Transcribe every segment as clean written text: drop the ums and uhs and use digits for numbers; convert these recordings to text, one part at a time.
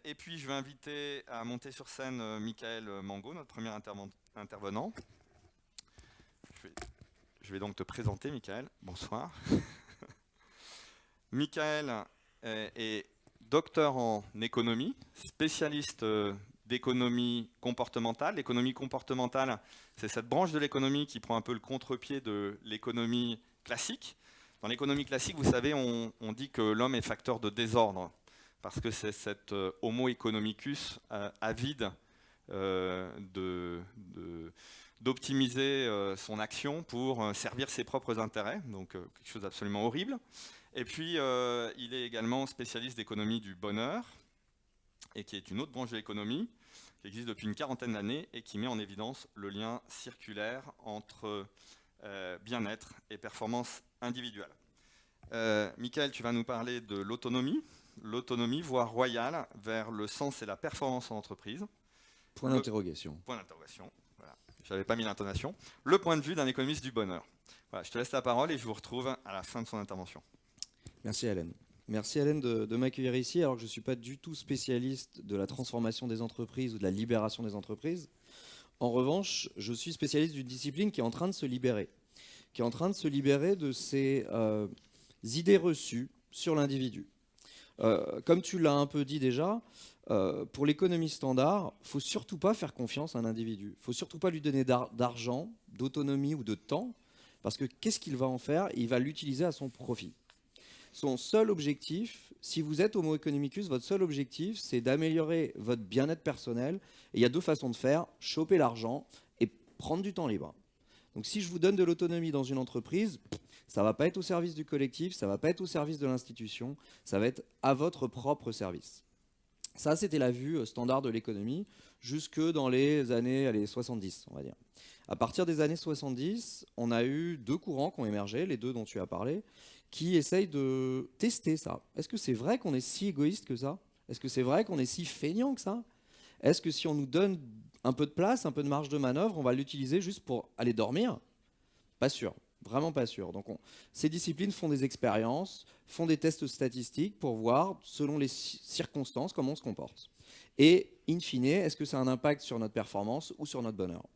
Et puis je vais inviter à monter sur scène Michael Mango, notre premier intervenant. Je vais, je vais donc te présenter, Michael. Bonsoir. Michael est docteur en économie, spécialiste d'économie comportementale. L'économie comportementale, c'est cette branche de l'économie qui prend un peu le contre-pied de l'économie classique. Dans l'économie classique, vous savez, on dit que l'homme est facteur de désordre, parce que c'est cet homo economicus avide d'optimiser son action pour servir ses propres intérêts, donc quelque chose d'absolument horrible. Et puis, il est également spécialiste d'économie du bonheur, et qui est une autre branche de l'économie, qui existe depuis une quarantaine d'années, et qui met en évidence le lien circulaire entre bien-être et performance individuelle. Michael, tu vas nous parler de l'autonomie, voire royale, vers le sens et la performance en entreprise. Point d'interrogation. Point d'interrogation, voilà. Je n'avais pas mis l'intonation. Le point de vue d'un économiste du bonheur. Voilà, je te laisse la parole et je vous retrouve à la fin de son intervention. Merci Hélène. Merci Hélène de m'accueillir ici, alors que je ne suis pas du tout spécialiste de la transformation des entreprises ou de la libération des entreprises. En revanche, je suis spécialiste d'une discipline qui est en train de se libérer, de ces idées reçues sur l'individu. Comme tu l'as un peu dit déjà, pour l'économie standard, il ne faut surtout pas faire confiance à un individu. Il ne faut surtout pas lui donner d'argent, d'autonomie ou de temps, parce que qu'est-ce qu'il va en faire? Il va l'utiliser à son profit. Son seul objectif, si vous êtes homo economicus, votre seul objectif, c'est d'améliorer votre bien-être personnel. Et il y a deux façons de faire, choper l'argent et prendre du temps libre. Donc si je vous donne de l'autonomie dans une entreprise, ça ne va pas être au service du collectif, ça ne va pas être au service de l'institution, ça va être à votre propre service. Ça, c'était la vue standard de l'économie, jusque dans les années 70, on va dire. À partir des années 70, on a eu deux courants qui ont émergé, les deux dont tu as parlé, qui essayent de tester ça. Est-ce que c'est vrai qu'on est si égoïste que ça? Est-ce que c'est vrai qu'on est si feignant que ça? Est-ce que si on nous donne un peu de place, un peu de marge de manœuvre, on va l'utiliser juste pour aller dormir? Pas sûr, vraiment pas sûr. Donc ces disciplines font des expériences, font des tests statistiques pour voir, selon les circonstances, comment on se comporte. Et in fine, est-ce que ça a un impact sur notre performance ou sur notre bonheur?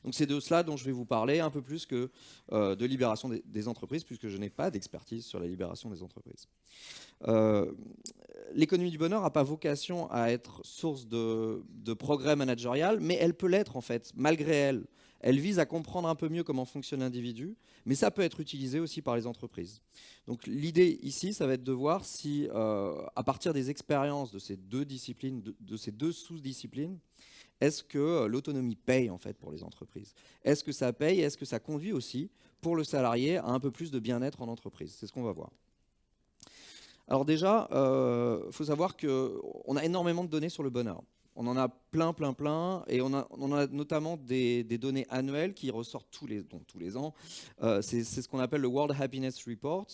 Donc c'est de cela dont je vais vous parler, un peu plus que de libération des entreprises, puisque je n'ai pas d'expertise sur la libération des entreprises. L'économie du bonheur n'a pas vocation à être source de progrès managérial, mais elle peut l'être en fait, malgré elle. Elle vise à comprendre un peu mieux comment fonctionne l'individu, mais ça peut être utilisé aussi par les entreprises. Donc l'idée ici, ça va être de voir si, à partir des expériences de ces deux disciplines, de ces deux sous-disciplines, est-ce que l'autonomie paye en fait pour les entreprises? Est-ce que ça paye? Est-ce que ça conduit aussi pour le salarié à un peu plus de bien-être en entreprise? C'est ce qu'on va voir. Alors déjà, faut savoir qu'on a énormément de données sur le bonheur. On en a plein, et on en a notamment des données annuelles qui ressortent tous les ans. C'est ce qu'on appelle le World Happiness Report,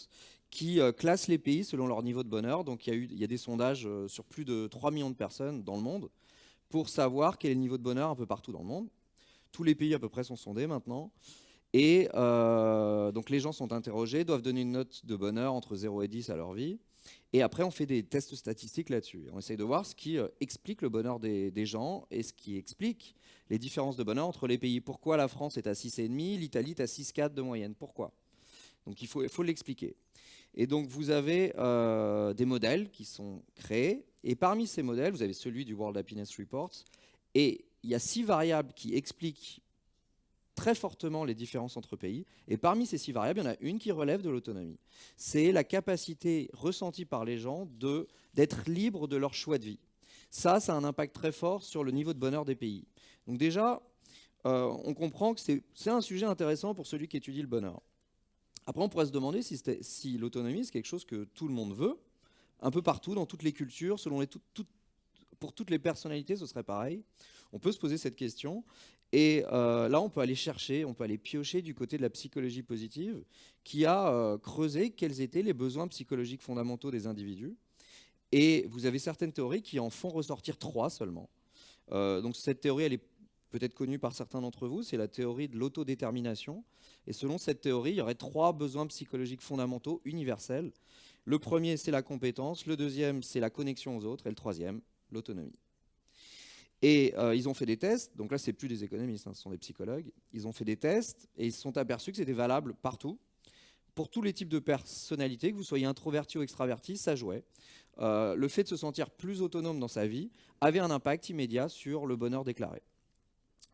qui classe les pays selon leur niveau de bonheur. Donc il y a des sondages sur plus de 3 millions de personnes dans le monde, pour savoir quel est le niveau de bonheur un peu partout dans le monde. Tous les pays à peu près sont sondés maintenant. Et donc les gens sont interrogés, doivent donner une note de bonheur entre 0 et 10 à leur vie. Et après, on fait des tests statistiques là-dessus. On essaye de voir ce qui explique le bonheur des gens et ce qui explique les différences de bonheur entre les pays. Pourquoi la France est à 6,5, l'Italie est à 6,4 de moyenne? Pourquoi? Donc il faut l'expliquer. Et donc vous avez des modèles qui sont créés. Et parmi ces modèles, vous avez celui du World Happiness Report. Et il y a 6 variables qui expliquent très fortement les différences entre pays. Et parmi ces 6 variables, il y en a une qui relève de l'autonomie. C'est la capacité ressentie par les gens d'être libres de leur choix de vie. Ça a un impact très fort sur le niveau de bonheur des pays. Donc déjà, on comprend que c'est un sujet intéressant pour celui qui étudie le bonheur. Après, on pourrait se demander si l'autonomie, c'est quelque chose que tout le monde veut, un peu partout, dans toutes les cultures, pour toutes les personnalités, ce serait pareil. On peut se poser cette question. Et là, on peut aller chercher, on peut aller piocher du côté de la psychologie positive, qui a creusé quels étaient les besoins psychologiques fondamentaux des individus. Et vous avez certaines théories qui en font ressortir 3 seulement. Donc cette théorie, elle est peut-être connue par certains d'entre vous, c'est la théorie de l'autodétermination. Et selon cette théorie, il y aurait 3 besoins psychologiques fondamentaux universels Le premier, c'est la compétence. Le deuxième, c'est la connexion aux autres. Et le troisième, l'autonomie. Et ils ont fait des tests. Donc là, c'est plus des économistes, hein, ce sont des psychologues. Ils ont fait des tests et ils se sont aperçus que c'était valable partout. Pour tous les types de personnalités, que vous soyez introverti ou extraverti, ça jouait. Le fait de se sentir plus autonome dans sa vie avait un impact immédiat sur le bonheur déclaré.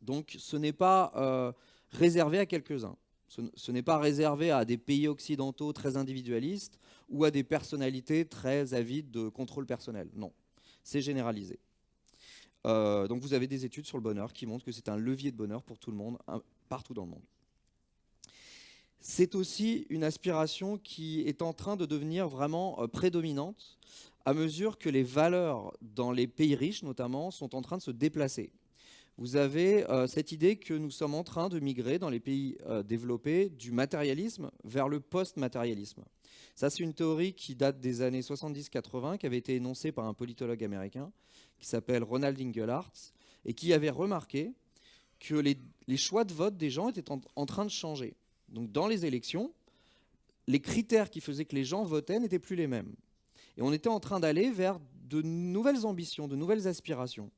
Donc ce n'est pas réservé à quelques-uns. Ce n'est pas réservé à des pays occidentaux très individualistes ou à des personnalités très avides de contrôle personnel. Non, c'est généralisé. Donc vous avez des études sur le bonheur qui montrent que c'est un levier de bonheur pour tout le monde, partout dans le monde. C'est aussi une aspiration qui est en train de devenir vraiment prédominante à mesure que les valeurs dans les pays riches notamment sont en train de se déplacer. Vous avez cette idée que nous sommes en train de migrer dans les pays développés du matérialisme vers le post-matérialisme. Ça, c'est une théorie qui date des années 70-80, qui avait été énoncée par un politologue américain qui s'appelle Ronald Inglehart et qui avait remarqué que les choix de vote des gens étaient en train de changer. Donc dans les élections, les critères qui faisaient que les gens votaient n'étaient plus les mêmes. Et on était en train d'aller vers de nouvelles ambitions, de nouvelles aspirations.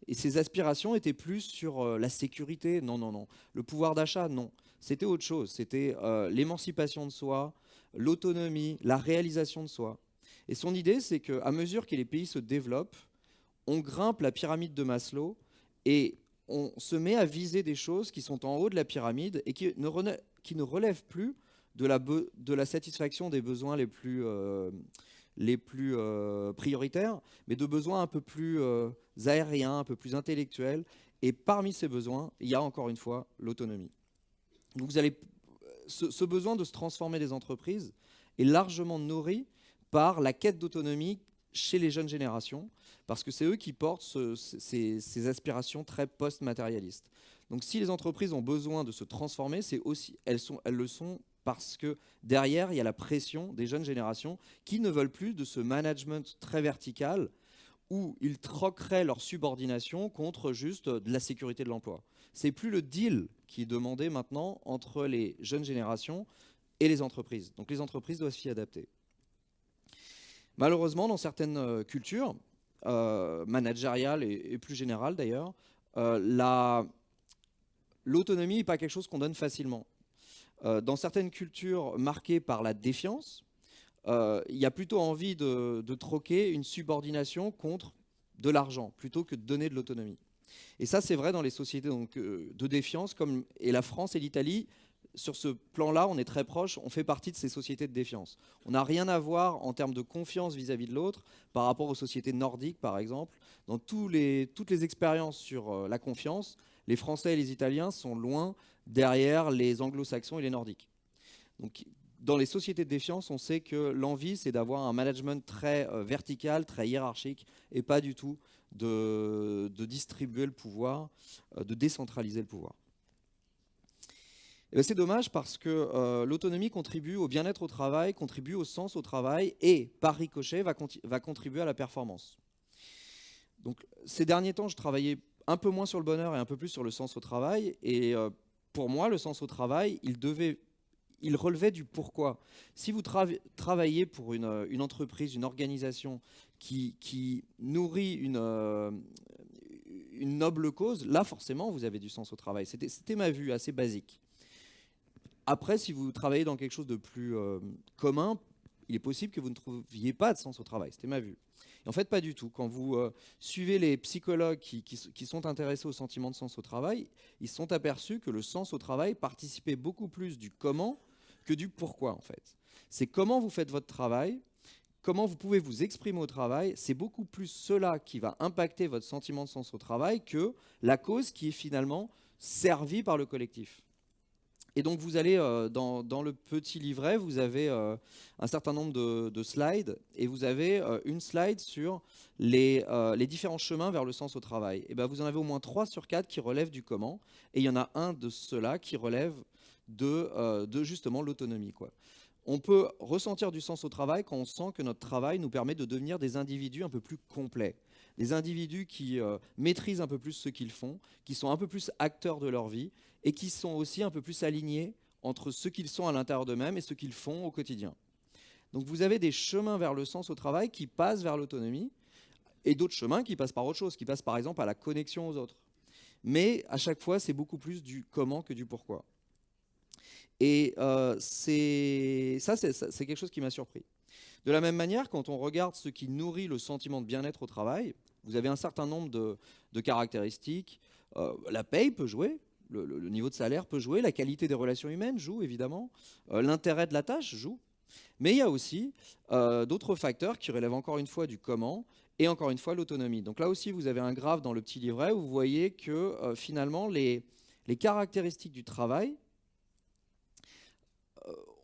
Et ces aspirations étaient plus sur la sécurité, non. Le pouvoir d'achat, non. C'était autre chose. C'était l'émancipation de soi, l'autonomie, la réalisation de soi. Et son idée, c'est qu'à mesure que les pays se développent, on grimpe la pyramide de Maslow et on se met à viser des choses qui sont en haut de la pyramide et qui ne relèvent plus de la satisfaction des besoins les plus prioritaires, mais de besoins un peu plus aériens, un peu plus intellectuels. Et parmi ces besoins, il y a encore une fois l'autonomie. Donc ce besoin de se transformer des entreprises est largement nourri par la quête d'autonomie chez les jeunes générations, parce que c'est eux qui portent ces aspirations très post-matérialistes. Donc si les entreprises ont besoin de se transformer, elles le sont parce que derrière, il y a la pression des jeunes générations qui ne veulent plus de ce management très vertical où ils troqueraient leur subordination contre juste de la sécurité de l'emploi. C'est plus le deal qui est demandé maintenant entre les jeunes générations et les entreprises. Donc les entreprises doivent s'y adapter. Malheureusement, dans certaines cultures, managériales et plus générales d'ailleurs, l'autonomie n'est pas quelque chose qu'on donne facilement. Dans certaines cultures marquées par la défiance, il y a plutôt envie de troquer une subordination contre de l'argent, plutôt que de donner de l'autonomie. Et ça, c'est vrai dans les sociétés donc, de défiance, et la France et l'Italie. Sur ce plan-là, on est très proche, on fait partie de ces sociétés de défiance. On n'a rien à voir en termes de confiance vis-à-vis de l'autre par rapport aux sociétés nordiques, par exemple. Dans toutes les expériences sur la confiance, les Français et les Italiens sont loin derrière les Anglo-Saxons et les Nordiques. Donc, dans les sociétés de défiance, on sait que l'envie, c'est d'avoir un management très vertical, très hiérarchique, et pas du tout de distribuer le pouvoir, de décentraliser le pouvoir. C'est dommage parce que l'autonomie contribue au bien-être au travail, contribue au sens au travail et, par ricochet, va contribuer à la performance. Donc, ces derniers temps, je travaillais un peu moins sur le bonheur et un peu plus sur le sens au travail. Et pour moi, le sens au travail, il relevait du pourquoi. Si vous travaillez pour une entreprise, une organisation qui nourrit une noble cause, là, forcément, vous avez du sens au travail. C'était ma vue assez basique. Après, si vous travaillez dans quelque chose de plus commun, il est possible que vous ne trouviez pas de sens au travail. C'était ma vue. Et en fait, pas du tout. Quand vous suivez les psychologues qui sont intéressés au sentiment de sens au travail, ils se sont aperçus que le sens au travail participait beaucoup plus du comment que du pourquoi, en fait. C'est comment vous faites votre travail, comment vous pouvez vous exprimer au travail. C'est beaucoup plus cela qui va impacter votre sentiment de sens au travail que la cause qui est finalement servie par le collectif. Et donc vous allez dans le petit livret, vous avez un certain nombre de slides et vous avez une slide sur les différents chemins vers le sens au travail. Et ben vous en avez au moins 3 sur 4 qui relèvent du comment et il y en a un de ceux-là qui relève de justement l'autonomie, quoi. On peut ressentir du sens au travail quand on sent que notre travail nous permet de devenir des individus un peu plus complets. Des individus qui maîtrisent un peu plus ce qu'ils font, qui sont un peu plus acteurs de leur vie et qui sont aussi un peu plus alignés entre ce qu'ils sont à l'intérieur d'eux-mêmes et ce qu'ils font au quotidien. Donc vous avez des chemins vers le sens au travail qui passent vers l'autonomie, et d'autres chemins qui passent par autre chose, qui passent par exemple à la connexion aux autres. Mais à chaque fois, c'est beaucoup plus du comment que du pourquoi. Et c'est quelque chose qui m'a surpris. De la même manière, quand on regarde ce qui nourrit le sentiment de bien-être au travail, vous avez un certain nombre de caractéristiques. La paye peut jouer, le niveau de salaire peut jouer, la qualité des relations humaines joue évidemment, l'intérêt de la tâche joue. Mais il y a aussi d'autres facteurs qui relèvent encore une fois du comment et encore une fois l'autonomie. Donc là aussi, vous avez un graphe dans le petit livret où vous voyez que finalement, les caractéristiques du travail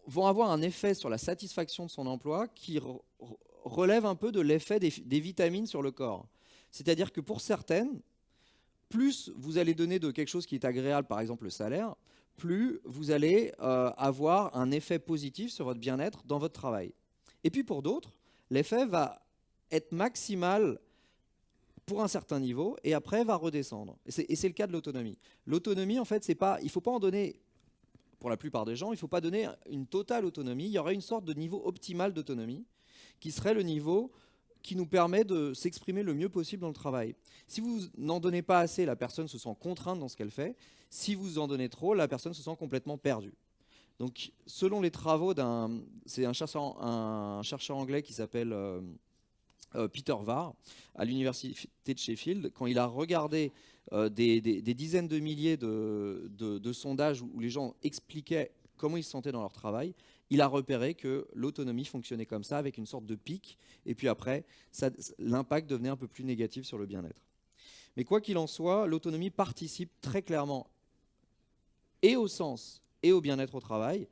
vont avoir un effet sur la satisfaction de son emploi qui relève un peu de l'effet des vitamines sur le corps. C'est-à-dire que pour certaines, plus vous allez donner de quelque chose qui est agréable, par exemple le salaire, plus vous allez avoir un effet positif sur votre bien-être dans votre travail. Et puis pour d'autres, l'effet va être maximal pour un certain niveau et après va redescendre. Et c'est le cas de l'autonomie. L'autonomie, en fait, c'est pas, il ne faut pas en donner, pour la plupart des gens, il ne faut pas donner une totale autonomie. Il y aurait une sorte de niveau optimal d'autonomie qui serait le niveau qui nous permet de s'exprimer le mieux possible dans le travail. Si vous n'en donnez pas assez, la personne se sent contrainte dans ce qu'elle fait. Si vous en donnez trop, la personne se sent complètement perdue. Donc, selon les travaux c'est un chercheur anglais qui s'appelle Peter Varr, à l'université de Sheffield, quand il a regardé des dizaines de milliers de sondages où les gens expliquaient comment ils se sentaient dans leur travail, il a repéré que l'autonomie fonctionnait comme ça, avec une sorte de pic, et puis après, l'impact devenait un peu plus négatif sur le bien-être. Mais quoi qu'il en soit, l'autonomie participe très clairement et au sens et au bien-être au travail.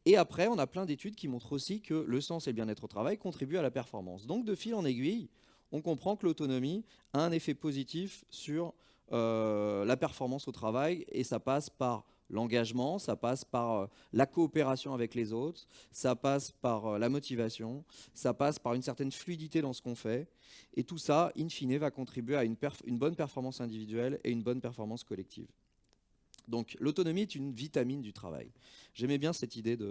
Et après, on a plein d'études qui montrent aussi que le sens et le bien-être au travail contribuent à la performance. Donc, de fil en aiguille, on comprend que l'autonomie a un effet positif sur la performance au travail, et ça passe par l'engagement, ça passe par la coopération avec les autres, ça passe par la motivation, ça passe par une certaine fluidité dans ce qu'on fait. Et tout ça, in fine, va contribuer à une bonne performance individuelle et une bonne performance collective. Donc l'autonomie est une vitamine du travail. J'aimais bien cette idée de